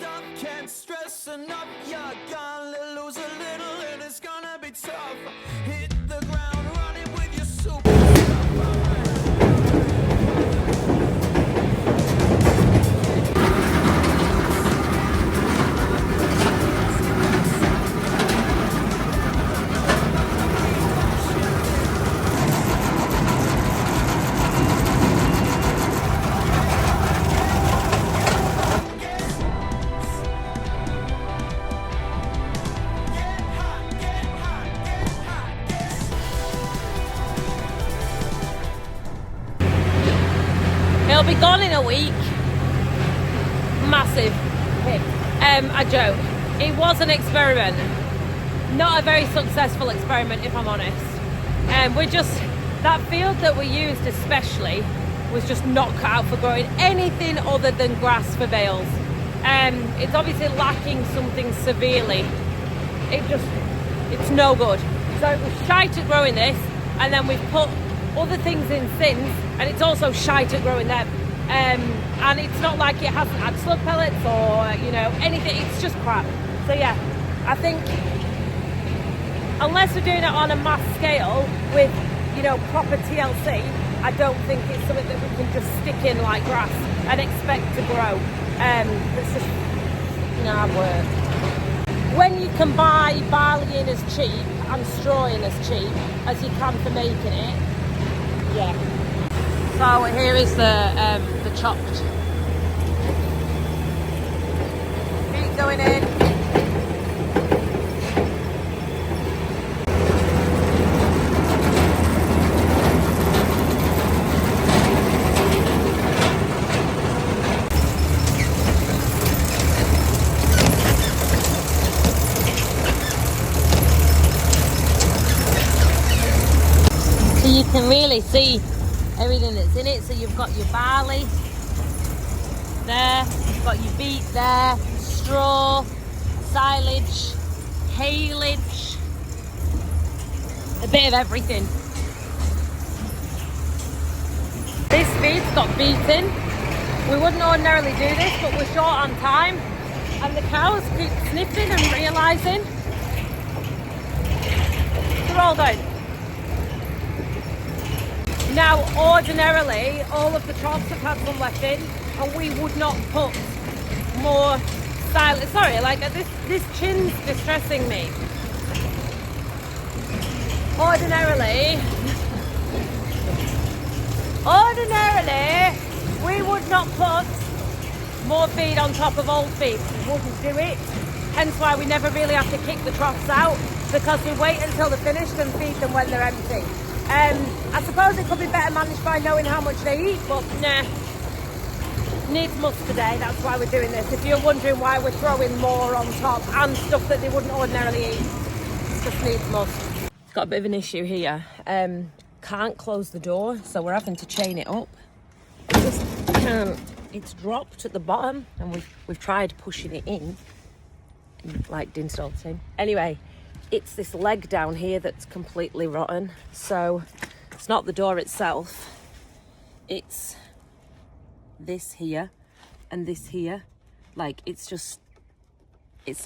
stuff, can't stress enough. You're gonna lose a little and it's gonna be tough. Hit the ground running with your super It'll be gone in a week. Massive hit. I joke. It was an experiment. Not a very successful experiment, if I'm honest. We're just, that field that we used especially was just not cut out for growing anything other than grass for bales. It's obviously lacking something severely. It's no good. So it was shite at growing this, and then we've put other things in since, and it's also shite at growing them. And it's not like it hasn't had slug pellets or, you know, anything. It's just crap. So yeah, I think unless we're doing it on a mass scale with, you know, proper TLC, I don't think it's something that we can just stick in like grass and expect to grow. It's just not work. When you can buy barley in as cheap and straw in as cheap as you can for making it, yeah. So here is the chopped. Feet going in. So you can really see everything that's in it. So you've got your barley there, you've got your beet there, straw, silage, haylage, a bit of everything. This feed's got beaten. We wouldn't ordinarily do this, but we're short on time, and the cows keep sniffing and realising they're all down. Now, ordinarily, all of the troughs have had some left in, and we would not put more silage. Sorry, like this chin's distressing me. Ordinarily, we would not put more feed on top of old feed. We wouldn't do it. Hence why we never really have to kick the troughs out, because we wait until they're finished and feed them when they're empty. I suppose it could be better managed by knowing how much they eat, but nah, needs must today. That's why we're doing this. If you're wondering why we're throwing more on top and stuff that they wouldn't ordinarily eat, it just needs must. It's got a bit of an issue here. Can't close the door, so we're having to chain it up. Just can't. It's dropped at the bottom, and we've tried pushing it in, like Dinstolting. Anyway, it's this leg down here that's completely rotten. So it's not the door itself, it's this here and this here. Like, it's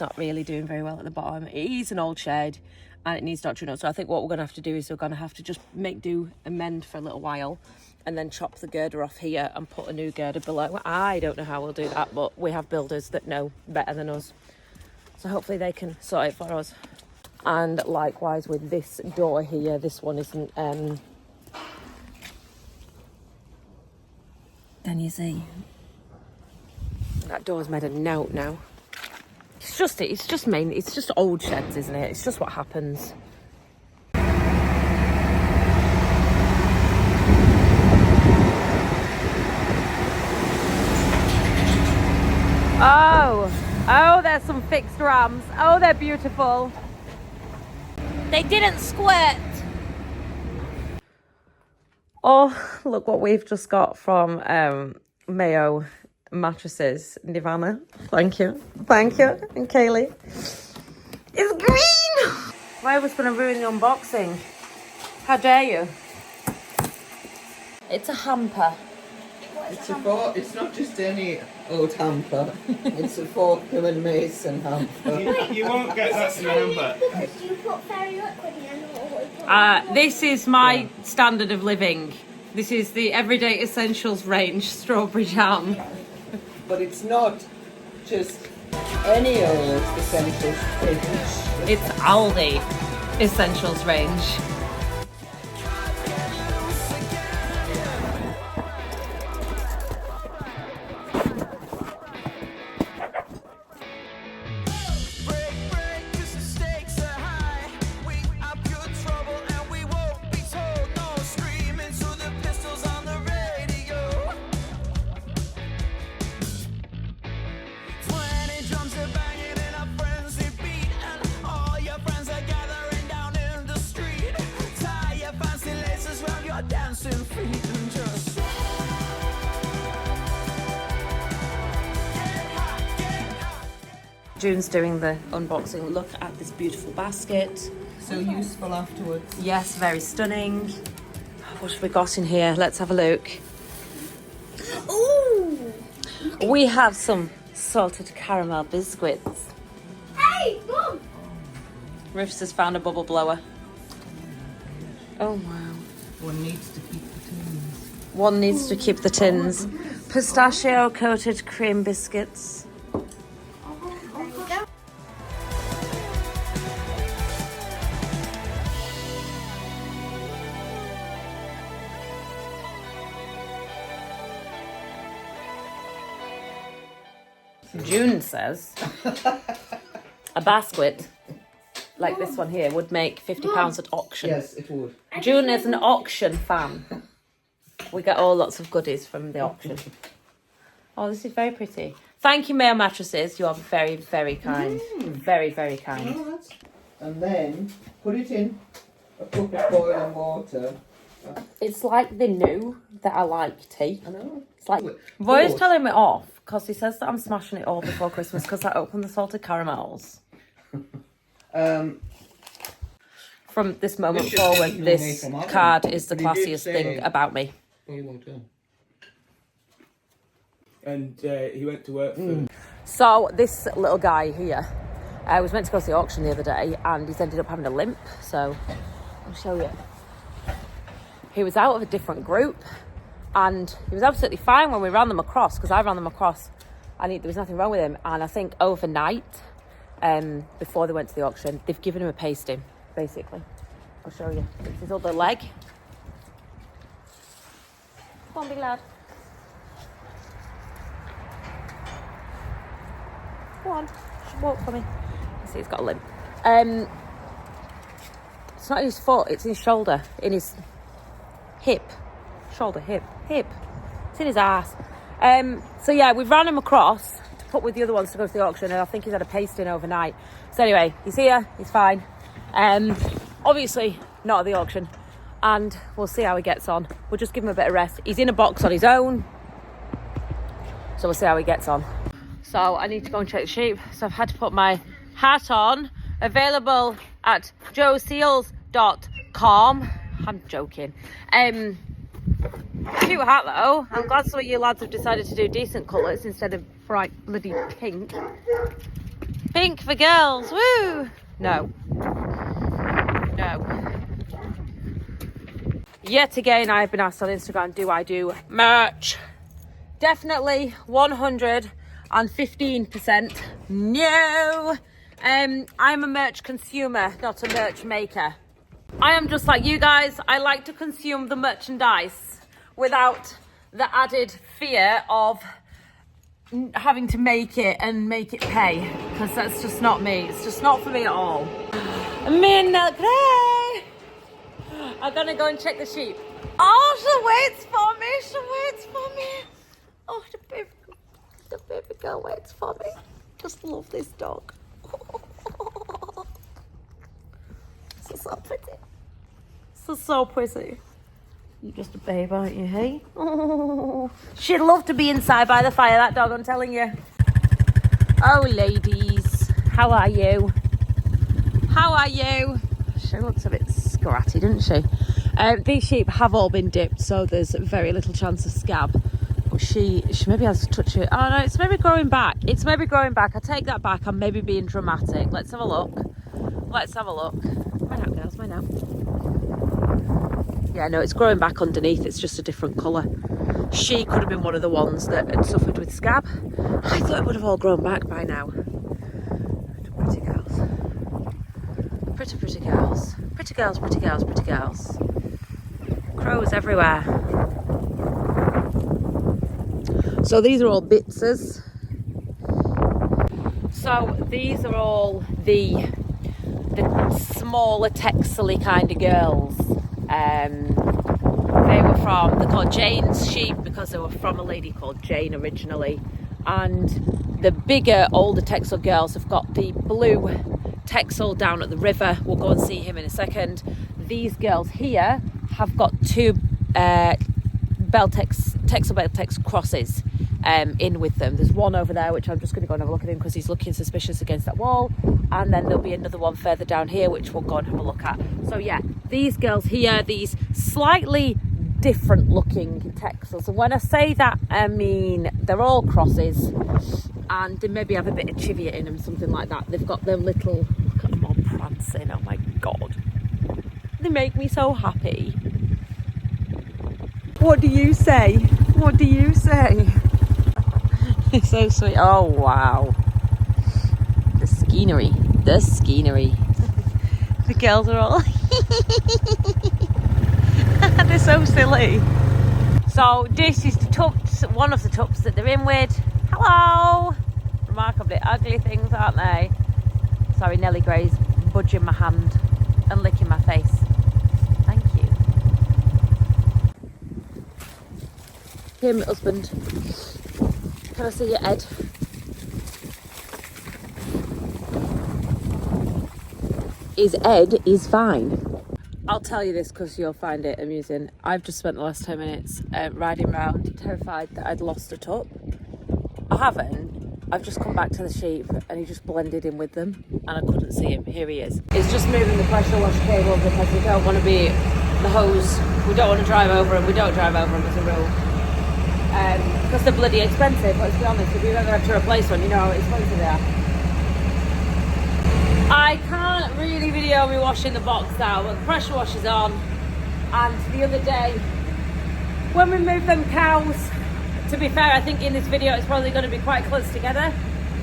not really doing very well at the bottom. It is an old shed and it needs notching up. So I think what we're gonna have to do is we're gonna have to just make do and mend for a little while, and then chop the girder off here and put a new girder below. I don't know how we'll do that, but we have builders that know better than us. So hopefully they can sort it for us. And likewise with this door here, this one isn't, can you see? That door's made a note now. It's just old sheds, isn't it? It's just what happens. Oh, there's some fixed rams. Oh, they're beautiful. They didn't squirt. Oh, look what we've just got from Mayo Mattresses, Nirvana. Thank you. And Kaylee. It's green! Why was going to ruin the unboxing? How dare you? It's a hamper. It's not just any old hamper. It's a Fortnum and Mason hamper. You won't get that in the hamper. Because you put fairy liquid in and This is my standard of living. This is the Everyday Essentials range strawberry jam. But it's not just any old essentials range. It's Aldi Essentials range. Break, break, 'cause the stakes are high. We are pure trouble and we won't be told. No screaming to the pistols on the radio. 20 drums are banging in a frenzy beat, and all your friends are gathering down in the street. Tie your fancy laces round your dancing feet and just get hot, get hot. June's doing the unboxing. Look at this beautiful basket. So useful afterwards. Yes, very stunning. What have we got in here? Let's have a look. Ooh! We have some salted caramel biscuits. Hey, Mum! Rufus has found a bubble blower. Oh wow. One needs to keep the tins. One needs to keep the tins. Pistachio coated cream biscuits. June says a basket like this one here would make £50 at auction. Yes, it would. June is an auction fan. We get all lots of goodies from the auction. Oh, this is very pretty. Thank you, Mail Mattresses. You are very, very kind. Very, very kind. And then put it in a cup of boiling water. It's like they knew that I like tea. I know. It's like Roy's telling me off because he says that I'm smashing it all before Christmas because I opened the salted caramels. From this moment forward, this card is the classiest thing about me. You won't tell. And he went to work for... So this little guy here was meant to go to the auction the other day and he's ended up having a limp. So I'll show you. He was out of a different group and he was absolutely fine when we ran them across because I ran them across and there was nothing wrong with him. And I think overnight, before they went to the auction, they've given him a pasting, basically. I'll show you. It's his other leg. Come on, big lad. Go on, just walk for me. You see, he's got a limp. It's not in his foot, it's in his shoulder, in his hip. Shoulder, hip. It's in his ass. So yeah, we ran him across to put with the other ones to go to the auction, and I think he's had a pasting overnight. So anyway, he's here, he's fine. Obviously not at the auction, and we'll see how he gets on. We'll just give him a bit of rest. He's in a box on his own, so we'll see how he gets on. So I need to go and check the sheep. So I've had to put my hat on. Available at joeseals.com. I'm joking. Cute hat though. I'm glad some of you lads have decided to do decent colours instead of bright bloody pink. Pink for girls. Woo! No. Yet again, I've been asked on Instagram, do I do merch? Definitely 115% no. I'm a merch consumer, not a merch maker. I am just like you guys. I like to consume the merchandise without the added fear of having to make it and make it pay, because that's just not me. It's just not for me at all. Me and Nelcray are gonna go and check the sheep. Oh, she waits for me. Oh, the baby girl waits for me. Just love this dog. So pretty. So pretty. You're just a babe, aren't you, hey? Oh, she'd love to be inside by the fire, that dog, I'm telling you. Oh, ladies. How are you? She looks a bit scratty, doesn't she? These sheep have all been dipped, so there's very little chance of scab. she maybe has to touch it. Oh no, it's maybe growing back. It's maybe growing back. I take that back. I'm maybe being dramatic. Let's have a look. Let's have a look. Mine out, girls, mine out. Yeah, no, it's growing back underneath. It's just a different colour. She could have been one of the ones that had suffered with scab. I thought it would have all grown back by now. Pretty girls. Pretty, pretty girls. Pretty girls, pretty girls, pretty girls. Crows everywhere. So these are all bitses. So these are all the smaller Texely kind of girls. They're called Jane's sheep because they were from a lady called Jane originally. And the bigger, older Texel girls have got the blue Texel down at the river. We'll go and see him in a second. These girls here have got two Texel Beltex crosses in with them. There's one over there, which I'm just going to go and have a look at him because he's looking suspicious against that wall. And then there'll be another one further down here, which we'll go and have a look at. So yeah, these girls here, these slightly different looking Texels. And when I say that, I mean they're all crosses and they maybe have a bit of chivia in them, something like that. They've got their little, look at them all prancing, oh my God. They make me so happy. What do you say? What do you say? It's so sweet. Oh wow. The skeenery. The skeenery. The girls are all they're so silly. So this is the tubs, one of the tubs that they're in with. Hello! Remarkably ugly things, aren't they? Sorry, Nellie Gray's budging my hand and licking my face. Thank you. Here, my husband. Can I see your head? His head is fine. I'll tell you this because you'll find it amusing. I've just spent the last 10 minutes riding around, terrified that I'd lost a tup. I haven't. I've just come back to the sheep and he just blended in with them and I couldn't see him. Here he is. He's just moving the pressure wash cable because we don't want to be the hose. We don't want to drive over him. We don't drive over him as a rule. Because they're bloody expensive, let's be honest. If you've ever had to replace one, you know how expensive they are. I can't really video me washing the box now, but the pressure wash is on. And the other day, when we moved them cows, to be fair, I think in this video it's probably going to be quite close together,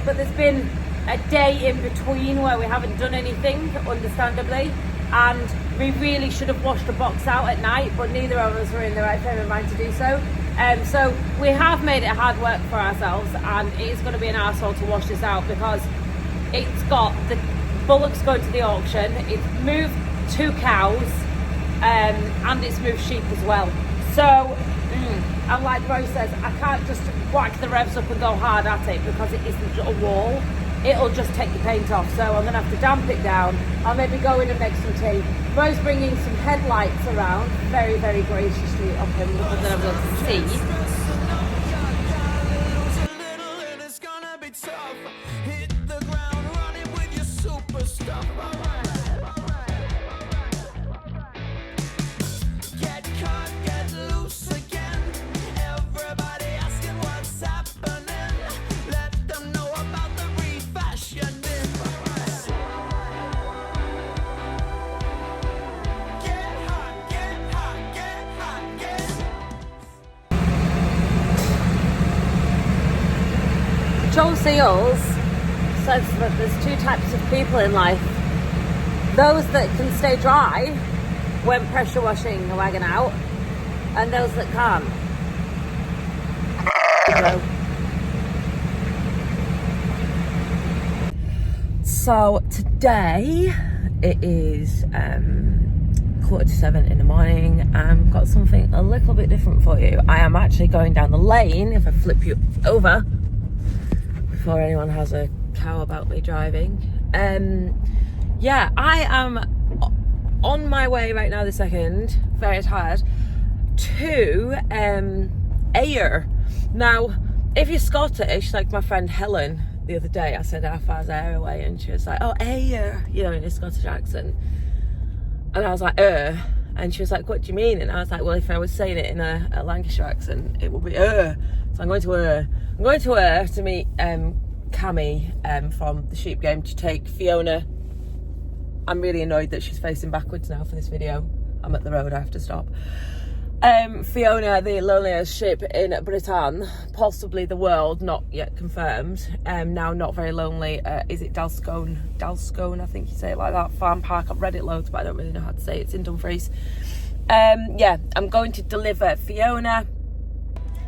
but there's been a day in between where we haven't done anything, understandably, and we really should have washed the box out at night, but neither of us were in the right frame of mind to do so. So we have made it hard work for ourselves, and it is going to be an arsehole to wash this out because it's got the bullocks going to the auction, it's moved 2 cows, and it's moved sheep as well. So, and like Rose says, I can't just whack the revs up and go hard at it because it isn't a wall. It'll just take the paint off. So I'm going to have to damp it down. I'll maybe go in and make some tea. Rose bringing some headlights around, very, very graciously of him, because then I'm going to see. Joel Seals says that there's 2 types of people in life. Those that can stay dry when pressure washing a wagon out, and those that can't. So today it is 6:45 in the morning. I've got something a little bit different for you. I am actually going down the lane, if I flip you over, before anyone has a cow about me driving. Yeah, I am on my way right now this second, very tired, to Ayr. Now, if you're Scottish, like my friend Helen the other day, I said how far's Ayr away, and she was like, oh, Ayr, you know, in a Scottish accent. And I was like, And she was like, what do you mean? And I was like, well, if I was saying it in a Lancashire accent, it would be So I'm going to to meet Cammy from the sheep game to take Fiona. I'm really annoyed that she's facing backwards now for this video. I'm at the road, I have to stop. Fiona, the loneliest sheep in Britain, possibly the world, not yet confirmed. Now not very lonely. Is it Dalscone? Dalscone, I think you say it like that. Farm Park. I've read it loads, but I don't really know how to say it. It's in Dumfries. Yeah, I'm going to deliver Fiona.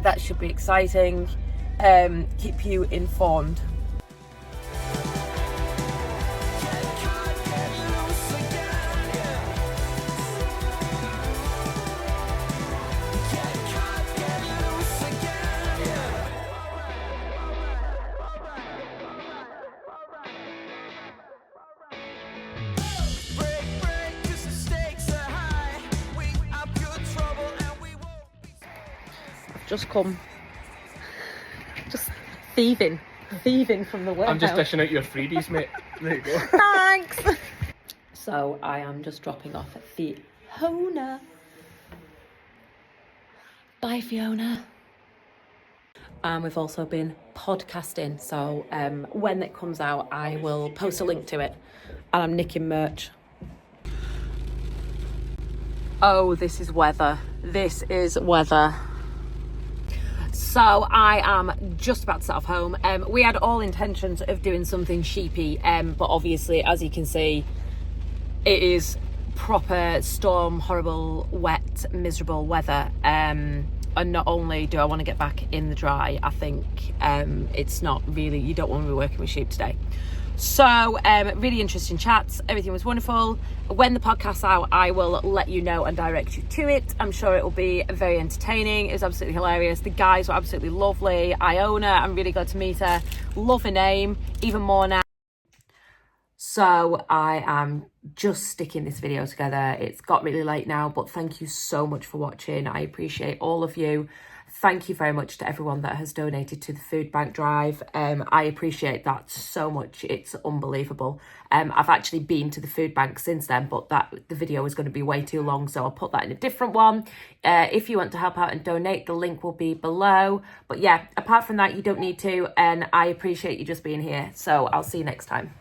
That should be exciting. Keep you informed. Just come, just thieving from the warehouse. I'm just dishing out your freebies, mate. There you go. Thanks. So I am just dropping off at Fiona. Bye, Fiona. And we've also been podcasting, so when it comes out, I will post a link to it. And I'm nicking merch. Oh, this is weather. This is weather. So I am just about to set off home. We had all intentions of doing something sheepy, but obviously, as you can see, it is proper storm, horrible, wet, miserable weather. And not only do I want to get back in the dry, I think it's not really, you don't want to be working with sheep today. So really interesting chats. Everything was wonderful. When the podcast's out, I will let you know and direct you to it. I'm sure it will be very entertaining. It was absolutely hilarious. The guys were absolutely lovely. Iona, I'm really glad to meet her. Love her name, even more now. So I am just sticking this video together. It's got really late now, but thank you so much for watching. I appreciate all of you. Thank you very much to everyone that has donated to the food bank drive. I appreciate that so much. It's unbelievable. I've actually been to the food bank since then, but the video is going to be way too long, so I'll put that in a different one. If you want to help out and donate, the link will be below. But yeah, apart from that, you don't need to, and I appreciate you just being here. So I'll see you next time.